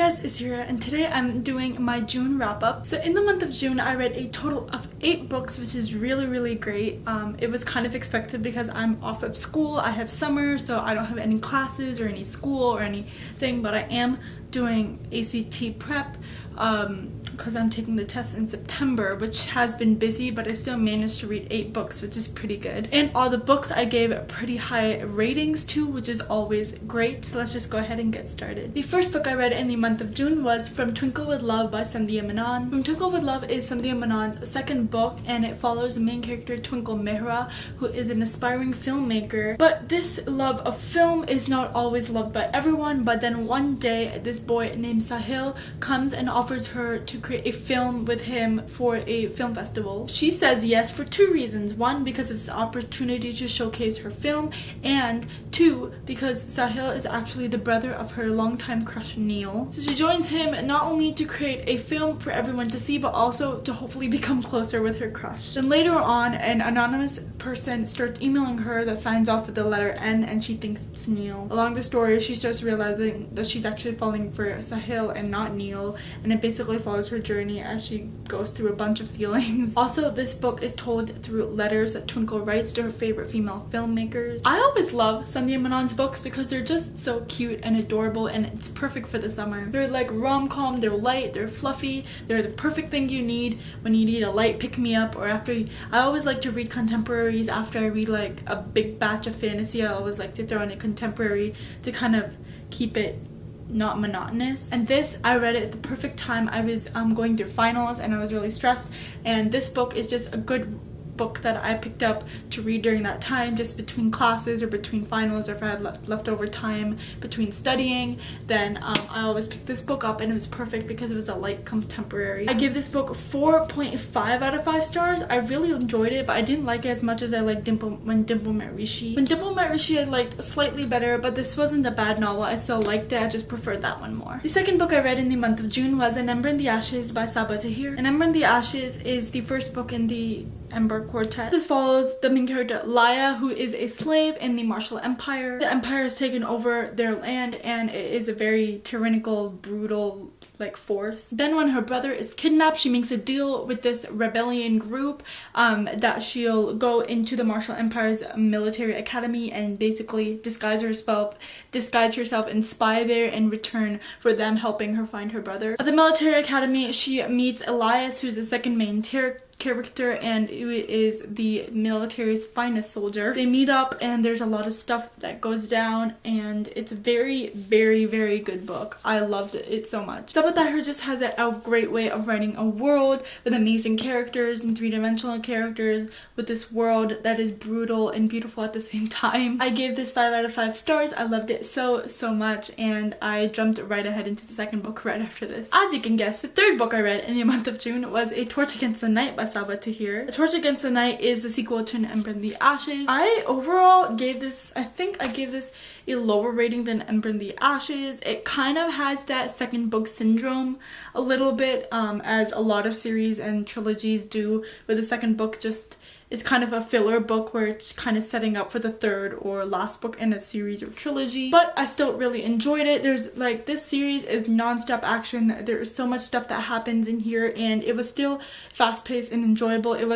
guys, it's Yura, and today I'm doing my June wrap-up. So in the month of June, I read a total of 8 books, which is really great. It was kind of expected because I'm off of school. I have summer, so I don't have any classes or any school or anything, but I am doing ACT prep because I'm taking the test in September, which has been busy, but I still managed to read 8 books, which is pretty good. And all the books I gave pretty high ratings to, which is always great. So let's just go ahead and get started. The first book I read in the month of June was From Twinkle with Love by Sandhya Menon. From Twinkle with Love is Sandhya Menon's second book, and it follows the main character Twinkle Mehra, who is an aspiring filmmaker. But this love of film is not always loved by everyone, but then one day this boy named Sahil comes and offers her to create a film with him for a film festival. She says yes for 2 reasons. 1, because it's an opportunity to showcase her film, and 2, because Sahil is actually the brother of her longtime crush Neil. So she joins him not only to create a film for everyone to see, but also to hopefully become closer with her crush. Then later on, an anonymous person starts emailing her that signs off with the letter N, and she thinks it's Neil. Along the story, she starts realizing that she's actually falling for Sahil and not Neil, and it basically follows her journey as she goes through a bunch of feelings. Also, this book is told through letters that Twinkle writes to her favorite female filmmakers. I always love Sandhya Menon's books because they're just so cute and adorable, and it's perfect for the summer. They're like rom-com, they're light, they're fluffy, they're the perfect thing you need when you need a light pick-me-up, or after I always like to read contemporaries after I read like a big batch of fantasy. I always like to throw in a contemporary to kind of keep it not monotonous. And this, I read it at the perfect time. I was going through finals and I was really stressed, and this book is just a good book that I picked up to read during that time, just between classes or between finals, or if I had leftover time between studying, then I always picked this book up, and it was perfect because it was a light contemporary. I give this book 4.5 out of 5 stars. I really enjoyed it, but I didn't like it as much as I liked When Dimple Met Rishi. When Dimple Met Rishi I liked slightly better, but this wasn't a bad novel. I still liked it, I just preferred that one more. The second book I read in the month of June was An Ember in the Ashes by Sabaa Tahir. An Ember in the Ashes is the first book in the Ember quartet. This follows the main character Laya, who is a slave in the Marshall Empire. The empire has taken over their land, and it is a very tyrannical, brutal force. Then when her brother is kidnapped, she makes a deal with this rebellion group that she'll go into the Marshall Empire's military academy and basically disguise herself and spy there in return for them helping her find her brother. At the military academy, she meets Elias, who's the second main character, and who is the military's finest soldier. They meet up, and there's a lot of stuff that goes down, and it's a very good book. I loved it so much. Sabaa Tahir just has a great way of writing a world with amazing characters and 3-dimensional characters, with this world that is brutal and beautiful at the same time. I gave this 5 out of 5 stars. I loved it so much, and I jumped right ahead into the second book right after this. As you can guess, the third book I read in the month of June was A Torch Against the Night by Sabaa Tahir. A Torch Against the Night is the sequel to An Ember in the Ashes. I overall gave this, I think I gave this a lower rating than Ember in the Ashes. It kind of has that second book syndrome a little bit, as a lot of series and trilogies do, where the second book just is kind of a filler book where it's kind of setting up for the third or last book in a series or trilogy. But I still really enjoyed it. There's this series is non-stop action. There's so much stuff that happens in here, and it was still fast-paced and enjoyable. It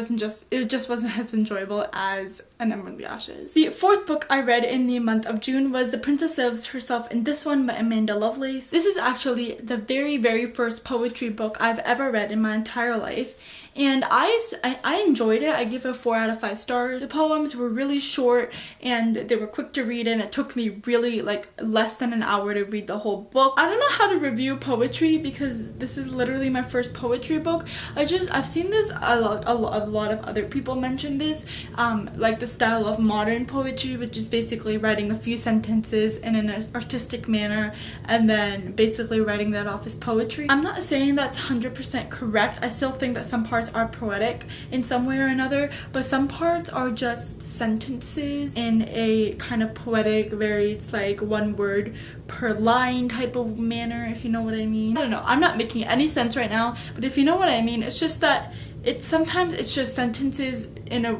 just wasn't as enjoyable as An Ember in the Ashes. The fourth book I read in the month of June was The Princess Saves Herself in This One by Amanda Lovelace. This is actually the very first poetry book I've ever read in my entire life, and I enjoyed it. I give it 4 out of 5 stars. The poems were really short, and they were quick to read, and it took me really less than an hour to read the whole book. I don't know how to review poetry because this is literally my first poetry book. I've seen this a lot of other people mention this, the style of modern poetry, which is basically writing a few sentences in an artistic manner and then basically writing that off as poetry. I'm not saying that's 100% correct. I still think that some parts are poetic in some way or another, but some parts are just sentences in a kind of poetic, it's like one word per line type of manner, if you know what I mean. I don't know, I'm not making any sense right now, but if you know what I mean, it's just that sometimes it's just sentences in a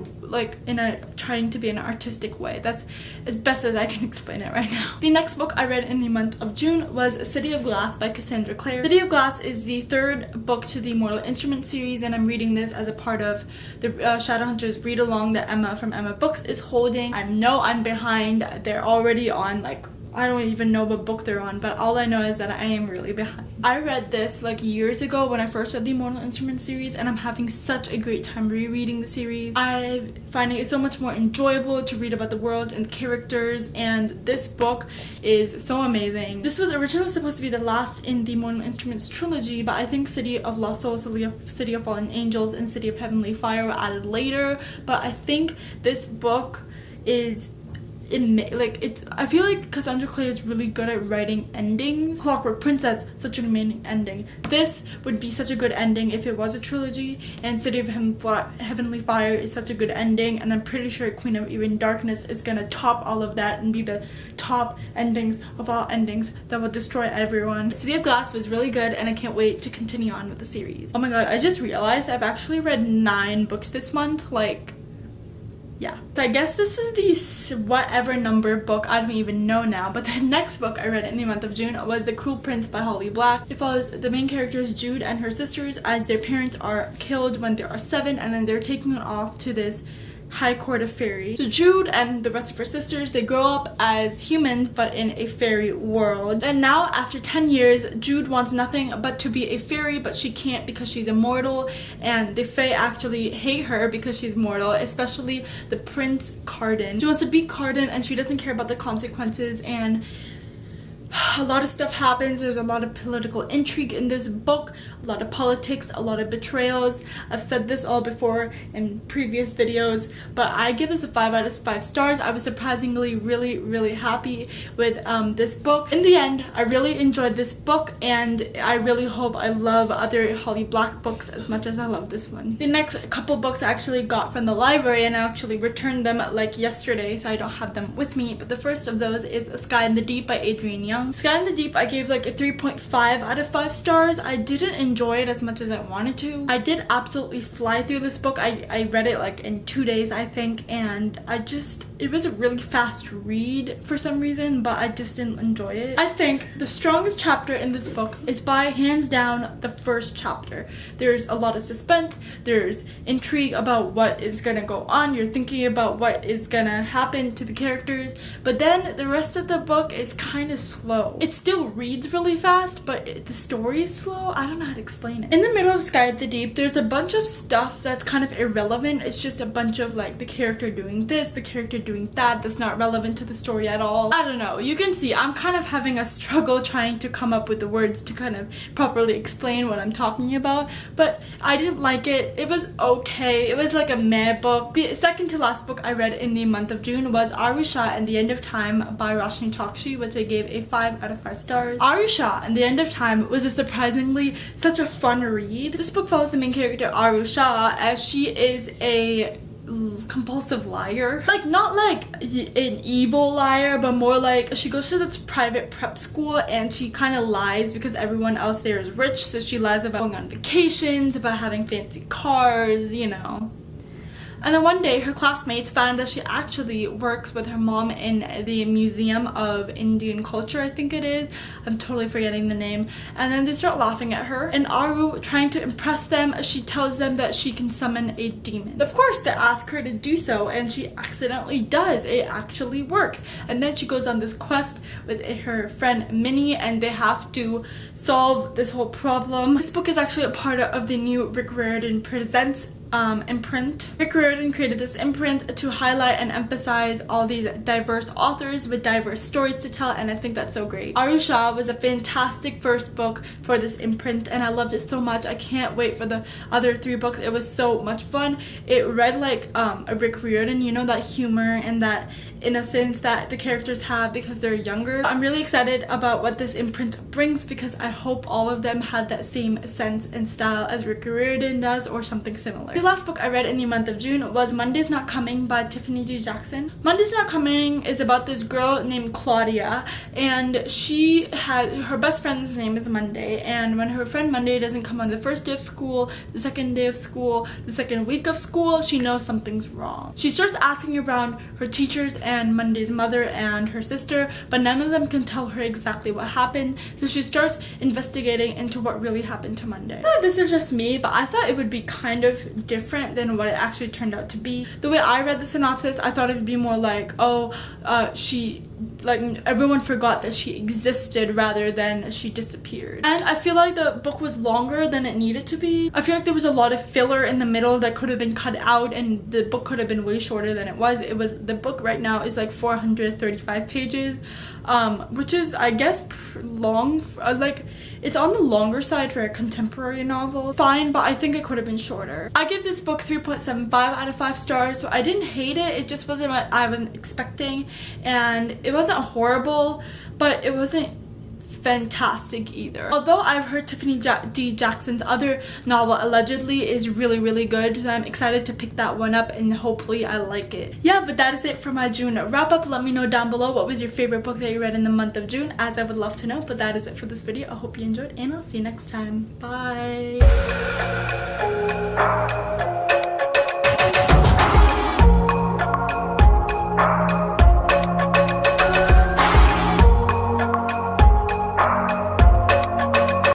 trying to be an artistic way. That's as best as I can explain it right now. The next book I read in the month of June was City of Glass by Cassandra Clare. City of Glass is the third book to the Mortal Instruments series, and I'm reading this as a part of the Shadowhunters read along that Emma from Emma Books is holding. I know I'm behind. They're already on, like, I don't even know what book they're on, but all I know is that I am really behind. I read this like years ago when I first read the Mortal Instruments series, and I'm having such a great time rereading the series. I'm finding it so much more enjoyable to read about the world and the characters, and this book is so amazing. This was originally supposed to be the last in the Mortal Instruments trilogy, but I think City of Lost Souls, City of Fallen Angels, and City of Heavenly Fire were added later, but I think this book is I feel like Cassandra Clare is really good at writing endings. Clockwork Princess, such an amazing ending. This would be such a good ending if it was a trilogy, and City of Heavenly Fire is such a good ending, and I'm pretty sure Queen of Even Darkness is gonna top all of that and be the top endings of all endings that will destroy everyone. City of Glass was really good, and I can't wait to continue on with the series. Oh my god, I just realized I've actually read 9 books this month. Yeah. So I guess this is the whatever number book, I don't even know now, but the next book I read in the month of June was The Cruel Prince by Holly Black. It follows the main characters Jude and her sisters as their parents are killed when they are 7, and then they're taken off to this high court of fairy. So Jude and the rest of her sisters, they grow up as humans but in a fairy world. And now after 10 years, Jude wants nothing but to be a fairy, but she can't because she's immortal, and the fae actually hate her because she's mortal, especially the Prince Carden. She wants to beat Carden and she doesn't care about the consequences, and a lot of stuff happens. There's a lot of political intrigue in this book, a lot of politics, a lot of betrayals. I've said this all before in previous videos, but I give this a 5 out of 5 stars. I was surprisingly really happy with this book. In the end, I really enjoyed this book, and I really hope I love other Holly Black books as much as I love this one. The next couple books I actually got from the library, and I actually returned them like yesterday, so I don't have them with me, but the first of those is A Sky in the Deep by Adrienne Young. Sky in the Deep I gave like a 3.5 out of 5 stars. I didn't enjoy it as much as I wanted to. I did absolutely fly through this book. I read it like in 2 days, I think, and it was a really fast read for some reason, but I just didn't enjoy it. I think the strongest chapter in this book is by hands down the first chapter. There's a lot of suspense, there's intrigue about what is gonna go on, you're thinking about what is gonna happen to the characters, but then the rest of the book is kind of slow. It still reads really fast, but the story is slow. I don't know how to explain it. In the middle of Sky at the Deep, there's a bunch of stuff that's kind of irrelevant. It's just a bunch of like the character doing this, the character doing that, that's not relevant to the story at all. I don't know. You can see I'm kind of having a struggle trying to come up with the words to kind of properly explain what I'm talking about, but I didn't like it. It was okay. It was like a meh book. The second to last book I read in the month of June was Arusha and the End of Time by Roshni Chokshi, which I gave a 5 out of 5 stars. Arusha and the End of Time was a surprisingly such a fun read. This book follows the main character Arusha as she is a compulsive liar. Like, not like an evil liar, but more like she goes to this private prep school and she kind of lies because everyone else there is rich, so she lies about going on vacations, about having fancy cars, you know. And then one day her classmates found that she actually works with her mom in the Museum of Indian Culture, I think it is. I'm totally forgetting the name. And then they start laughing at her. And Aru, trying to impress them, she tells them that she can summon a demon. Of course, they ask her to do so, and she accidentally does. It actually works. And then she goes on this quest with her friend Minnie, and they have to solve this whole problem. This book is actually a part of the new Rick Riordan Presents imprint. Rick Riordan created this imprint to highlight and emphasize all these diverse authors with diverse stories to tell, and I think that's so great. Arusha was a fantastic first book for this imprint, and I loved it so much. I can't wait for the other 3 books. It was so much fun. It read like a Rick Riordan, you know, that humor and that innocence that the characters have because they're younger. I'm really excited about what this imprint brings because I hope all of them have that same sense and style as Ricky Riordan does or something similar. The last book I read in the month of June was Monday's Not Coming by Tiffany D. Jackson. Monday's Not Coming is about this girl named Claudia, and she had her best friend's name is Monday, and when her friend Monday doesn't come on the first day of school, the second day of school, the second week of school, she knows something's wrong. She starts asking around her teachers and Monday's mother and her sister, but none of them can tell her exactly what happened, so she starts investigating into what really happened to Monday. This is just me, but I thought it would be kind of different than what it actually turned out to be. The way I read the synopsis, I thought it would be more like, everyone forgot that she existed rather than she disappeared. And I feel like the book was longer than it needed to be. I feel like there was a lot of filler in the middle that could have been cut out, and the book could have been way shorter than it was. The book right now is like 435 pages, which is, I guess, long. It's on the longer side for a contemporary novel. Fine, but I think it could have been shorter. I give this book 3.75 out of 5 stars, so I didn't hate it. It just wasn't what I was expecting, and it wasn't horrible, but it wasn't fantastic either. Although I've heard Tiffany D. Jackson's other novel, Allegedly, is really, really good, so I'm excited to pick that one up and hopefully I like it. Yeah, but that is it for my June wrap up. Let me know down below what was your favorite book that you read in the month of June, as I would love to know. But that is it for this video. I hope you enjoyed, and I'll see you next time. Bye.